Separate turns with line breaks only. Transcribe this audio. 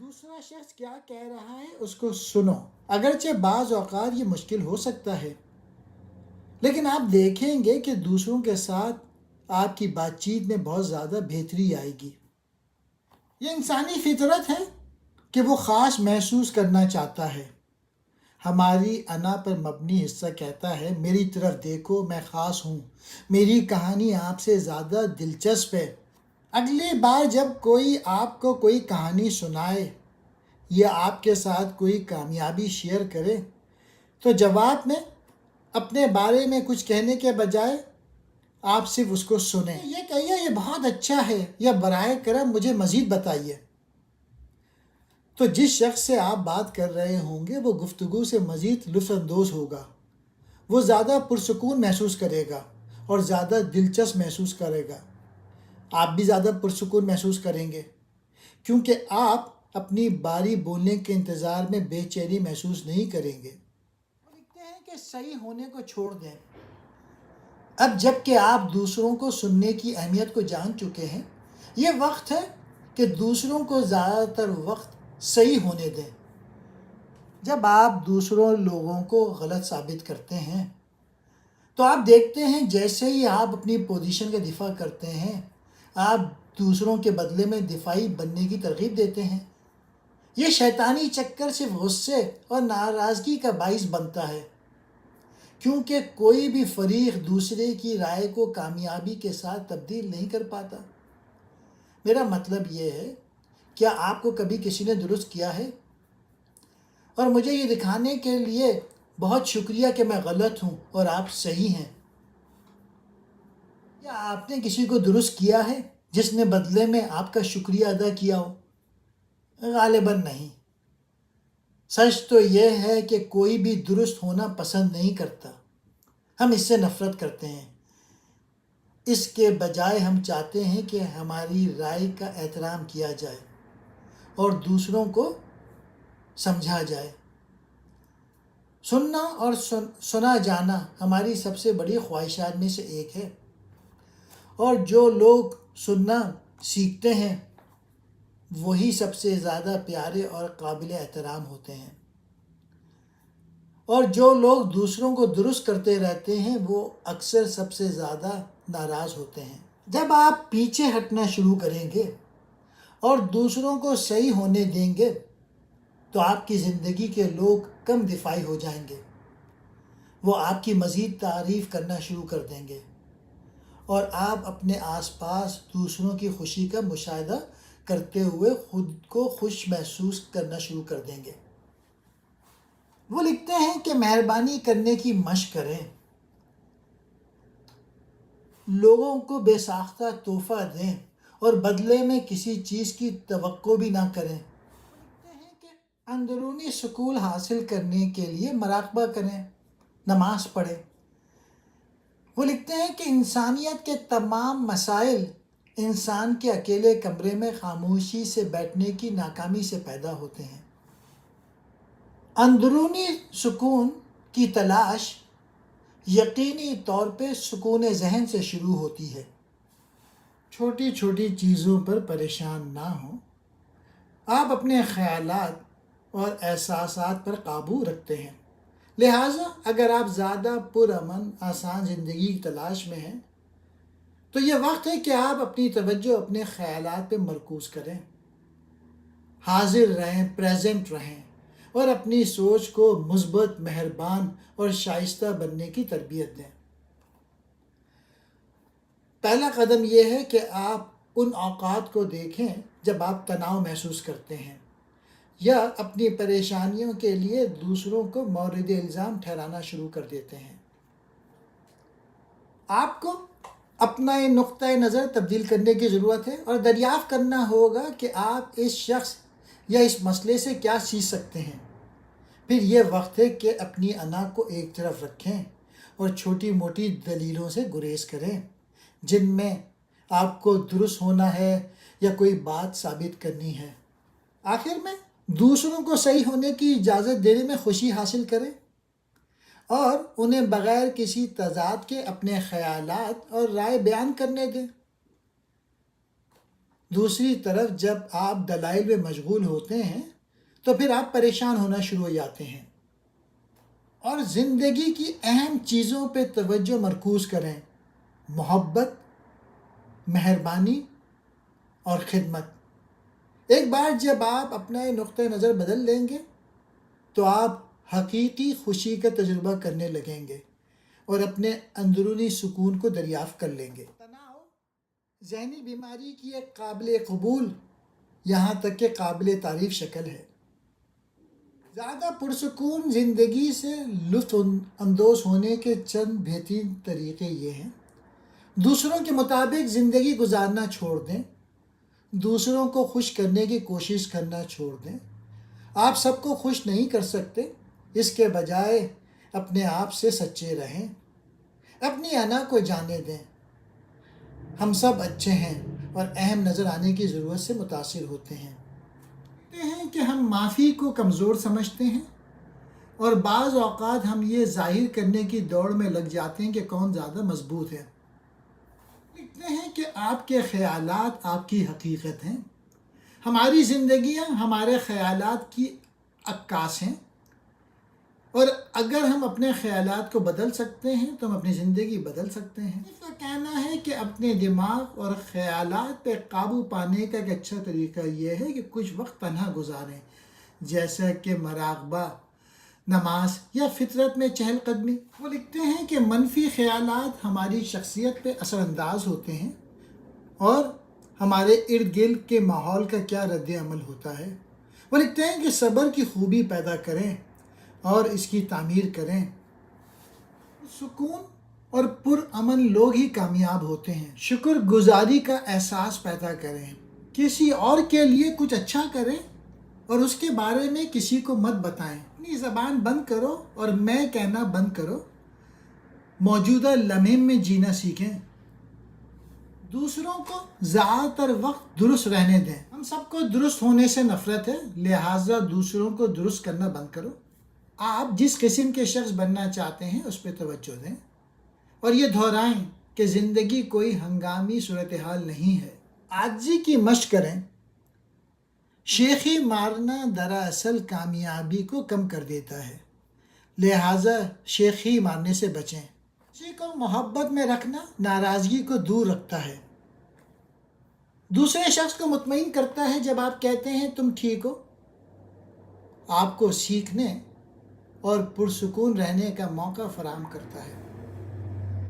دوسرا شخص کیا کہہ رہا ہے اس کو سنو، اگرچہ بعض اوقات یہ مشکل ہو سکتا ہے، لیکن آپ دیکھیں گے کہ دوسروں کے ساتھ آپ کی بات چیت میں بہت زیادہ بہتری آئے گی۔ یہ انسانی فطرت ہے کہ وہ خاص محسوس کرنا چاہتا ہے۔ ہماری انا پر مبنی حصہ کہتا ہے میری طرف دیکھو، میں خاص ہوں، میری کہانی آپ سے زیادہ دلچسپ ہے۔ اگلی بار جب کوئی آپ کو کوئی کہانی سنائے یا آپ کے ساتھ کوئی کامیابی شیئر کرے تو جواب میں اپنے بارے میں کچھ کہنے کے بجائے آپ صرف اس کو سنیں۔ یہ کہیے یہ بہت اچھا ہے یا براہ کرم مجھے مزید بتائیے۔ تو جس شخص سے آپ بات کر رہے ہوں گے وہ گفتگو سے مزید لطف اندوز ہوگا، وہ زیادہ پرسکون محسوس کرے گا اور زیادہ دلچسپ محسوس کرے گا۔ آپ بھی زیادہ پرسکون محسوس کریں گے کیونکہ آپ اپنی باری بولنے کے انتظار میں بے چینی محسوس نہیں کریں گے۔ وہ لکھتے ہیں کہ صحیح ہونے کو چھوڑ دیں۔ اب جب کہ آپ دوسروں کو سننے کی اہمیت کو جان چکے ہیں، یہ وقت ہے کہ دوسروں کو زیادہ تر وقت صحیح ہونے دیں۔ جب آپ دوسروں لوگوں کو غلط ثابت کرتے ہیں تو آپ دیکھتے ہیں جیسے ہی آپ اپنی پوزیشن کا دفاع کرتے ہیں، آپ دوسروں کے بدلے میں دفاعی بننے کی ترغیب دیتے ہیں۔ یہ شیطانی چکر صرف غصے اور ناراضگی کا باعث بنتا ہے، کیونکہ کوئی بھی فریق دوسرے کی رائے کو کامیابی کے ساتھ تبدیل نہیں کر پاتا۔ میرا مطلب یہ ہے، کیا آپ کو کبھی کسی نے درست کیا ہے؟ اور مجھے یہ دکھانے کے لیے بہت شکریہ کہ میں غلط ہوں اور آپ صحیح ہیں۔ یا آپ نے کسی کو درست کیا ہے جس نے بدلے میں آپ کا شکریہ ادا کیا ہو؟ غالباً نہیں۔ سچ تو یہ ہے کہ کوئی بھی درست ہونا پسند نہیں کرتا، ہم اس سے نفرت کرتے ہیں۔ اس کے بجائے ہم چاہتے ہیں کہ ہماری رائے کا احترام کیا جائے اور دوسروں کو سمجھا جائے۔ سننا اور سنا جانا ہماری سب سے بڑی خواہشات میں سے ایک ہے، اور جو لوگ سننا سیکھتے ہیں وہی سب سے زیادہ پیارے اور قابل احترام ہوتے ہیں، اور جو لوگ دوسروں کو درست کرتے رہتے ہیں وہ اکثر سب سے زیادہ ناراض ہوتے ہیں۔ جب آپ پیچھے ہٹنا شروع کریں گے اور دوسروں کو صحیح ہونے دیں گے تو آپ کی زندگی کے لوگ کم دفاعی ہو جائیں گے، وہ آپ کی مزید تعریف کرنا شروع کر دیں گے، اور آپ اپنے آس پاس دوسروں کی خوشی کا مشاہدہ کرتے ہوئے خود کو خوش محسوس کرنا شروع کر دیں گے۔ وہ لکھتے ہیں کہ مہربانی کرنے کی مشق کریں، لوگوں کو بے ساختہ تحفہ دیں اور بدلے میں کسی چیز کی توقع بھی نہ کریں۔ وہ لکھتے ہیں کہ اندرونی سکون حاصل کرنے کے لیے مراقبہ کریں، نماز پڑھیں۔ وہ لکھتے ہیں کہ انسانیت کے تمام مسائل انسان کے اکیلے کمرے میں خاموشی سے بیٹھنے کی ناکامی سے پیدا ہوتے ہیں۔ اندرونی سکون کی تلاش یقینی طور پہ سکون ذہن سے شروع ہوتی ہے۔ چھوٹی چھوٹی چیزوں پر پریشان نہ ہوں، آپ اپنے خیالات اور احساسات پر قابو رکھتے ہیں، لہٰذا اگر آپ زیادہ پرامن آسان زندگی کی تلاش میں ہیں تو یہ وقت ہے کہ آپ اپنی توجہ اپنے خیالات پہ مرکوز کریں، حاضر رہیں، پریزنٹ رہیں اور اپنی سوچ کو مثبت، مہربان اور شائستہ بننے کی تربیت دیں۔ پہلا قدم یہ ہے کہ آپ ان اوقات کو دیکھیں جب آپ تناؤ محسوس کرتے ہیں یا اپنی پریشانیوں کے لیے دوسروں کو مورد الزام ٹھہرانا شروع کر دیتے ہیں۔ آپ کو اپنا یہ نقطۂ نظر تبدیل کرنے کی ضرورت ہے اور دریافت کرنا ہوگا کہ آپ اس شخص یا اس مسئلے سے کیا سیکھ سکتے ہیں۔ پھر یہ وقت ہے کہ اپنی انا کو ایک طرف رکھیں اور چھوٹی موٹی دلیلوں سے گریز کریں جن میں آپ کو درست ہونا ہے یا کوئی بات ثابت کرنی ہے۔ آخر میں دوسروں کو صحیح ہونے کی اجازت دینے میں خوشی حاصل کریں اور انہیں بغیر کسی تضاد کے اپنے خیالات اور رائے بیان کرنے دیں۔ دوسری طرف جب آپ دلائل میں مشغول ہوتے ہیں تو پھر آپ پریشان ہونا شروع ہو جاتے ہیں، اور زندگی کی اہم چیزوں پہ توجہ مرکوز کریں: محبت، مہربانی اور خدمت۔ ایک بار جب آپ اپنا یہ نقطۂ نظر بدل لیں گے تو آپ حقیقی خوشی کا تجربہ کرنے لگیں گے اور اپنے اندرونی سکون کو دریافت کر لیں گے۔ تناؤ ذہنی بیماری کی ایک قابل قبول، یہاں تک کہ قابل تعریف شکل ہے۔ زیادہ پرسکون زندگی سے لطف اندوز ہونے کے چند بہترین طریقے یہ ہیں: دوسروں کے مطابق زندگی گزارنا چھوڑ دیں، دوسروں کو خوش کرنے کی کوشش کرنا چھوڑ دیں۔ آپ سب کو خوش نہیں کر سکتے، اس کے بجائے اپنے آپ سے سچے رہیں، اپنی انا کو جانے دیں۔ ہم سب اچھے ہیں اور اہم نظر آنے کی ضرورت سے متاثر ہوتے ہیں۔ کہتے ہیں کہ ہم معافی کو کمزور سمجھتے ہیں، اور بعض اوقات ہم یہ ظاہر کرنے کی دوڑ میں لگ جاتے ہیں کہ کون زیادہ مضبوط ہے۔ لکھتے ہیں کہ آپ کے خیالات آپ کی حقیقت ہیں۔ ہماری زندگیاں ہمارے خیالات کی عکاس ہیں، اور اگر ہم اپنے خیالات کو بدل سکتے ہیں تو ہم اپنی زندگی بدل سکتے ہیں۔ اس کا کہنا ہے کہ اپنے دماغ اور خیالات پہ قابو پانے کا ایک اچھا طریقہ یہ ہے کہ کچھ وقت تنہا گزاریں، جیسا کہ مراقبہ، نماز یا فطرت میں چہل قدمی۔ وہ لکھتے ہیں کہ منفی خیالات ہماری شخصیت پہ اثر انداز ہوتے ہیں اور ہمارے ارد گرد کے ماحول کا کیا رد عمل ہوتا ہے۔ وہ لکھتے ہیں کہ صبر کی خوبی پیدا کریں اور اس کی تعمیر کریں۔ سکون اور پرامن لوگ ہی کامیاب ہوتے ہیں۔ شکر گزاری کا احساس پیدا کریں، کسی اور کے لیے کچھ اچھا کریں اور اس کے بارے میں کسی کو مت بتائیں۔ اپنی زبان بند کرو اور میں کہنا بند کرو۔ موجودہ لمحے میں جینا سیکھیں۔ دوسروں کو زیادہ تر وقت درست رہنے دیں۔ ہم سب کو درست ہونے سے نفرت ہے، لہٰذا دوسروں کو درست کرنا بند کرو۔ آپ جس قسم کے شخص بننا چاہتے ہیں اس پہ توجہ دیں، اور یہ دہرائیں کہ زندگی کوئی ہنگامی صورتحال نہیں ہے۔ عاجزی کی مشق کریں۔ شیخی مارنا دراصل کامیابی کو کم کر دیتا ہے، لہٰذا شیخی مارنے سے بچیں۔ کسی کو محبت میں رکھنا ناراضگی کو دور رکھتا ہے۔ دوسرے شخص کو مطمئن کرتا ہے جب آپ کہتے ہیں تم ٹھیک ہو۔ آپ کو سیکھنے اور پرسکون رہنے کا موقع فراہم کرتا ہے۔